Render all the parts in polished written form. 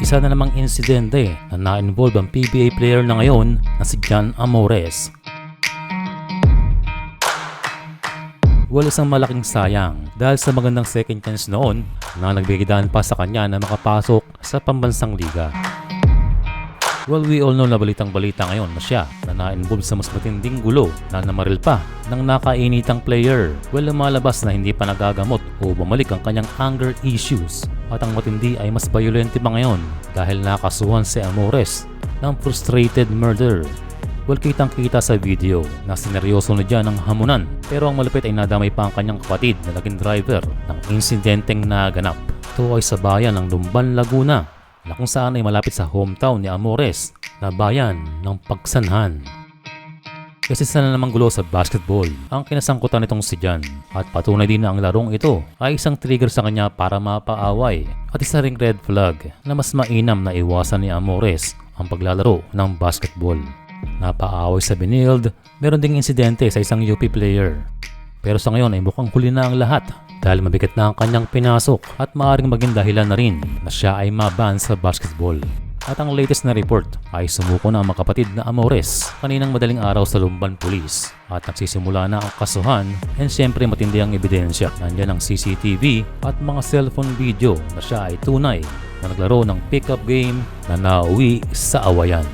Isa na namang insidente na na-involve ang PBA player na ngayon na si Jan Amores. Well, isang malaking sayang dahil sa magandang second chance noon na nagbigay pa sa kanya na makapasok sa pambansang liga. Well, we all know na balitang-balita ngayon na siya na na-involve sa mas matinding gulo na namaril pa ng nakainitang player. Well, lumalabas na hindi pa nagagamot o bumalik ang kanyang anger issues at ang matindi ay mas violente pa ngayon dahil nakasuhan si Amores ng frustrated murder. Well, kitang-kita sa video na sineryoso na dyan ang hamunan, pero ang malupit ay nadamay pa ang kanyang kapatid na naging driver ng insidenteng naganap. Ito ay sa bayan ng Lumban, Laguna, na kung saan ay malapit sa hometown ni Amores na bayan ng Pagsanhan. Kasi isa na namang gulo sa basketball ang kinasangkutan nitong si Jan at patunay din na ang larong ito ay isang trigger sa kanya para mapaaway at isa ring red flag na mas mainam na iwasan ni Amores ang paglalaro ng basketball. Napaaway sa Binild, meron ding insidente sa isang UP player. Pero sa ngayon ay mukhang huli na ang lahat dahil mabigat na ang kanyang pinasok at maaaring maging dahilan na rin na siya ay maban sa basketball. At ang latest na report ay sumuko na ang magkapatid na Amores kaninang madaling araw sa Lumban Police at nagsisimula na ang kasuhan and syempre matindi ang ebidensya. Nandyan ang CCTV at mga cellphone video na siya ay tunay na naglaro ng pick-up game na nauwi sa awayan.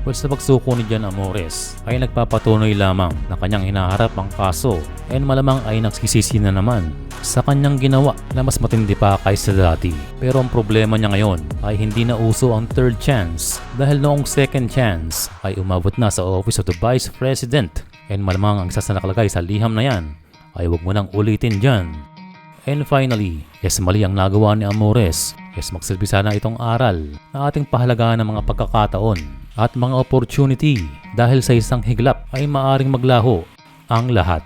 Well, sa pagsuko ni Jan Amores ay nagpapatunay lamang na kanyang hinaharap ang kaso and malamang ay nagsisisi na naman sa kanyang ginawa na mas matindi pa kaysa dati. Pero ang problema niya ngayon ay hindi na uso ang third chance dahil noong second chance ay umabot na sa Office of the Vice President and malamang ang isa sa nakalagay sa liham na yan ay huwag mo nang ulitin dyan. And finally, yes, mali ang nagawa ni Amores. Yes, magsilbi sana itong aral na ating pahalagaan ng mga pagkakataon at mga opportunity dahil sa isang higlap ay maaring maglaho ang lahat.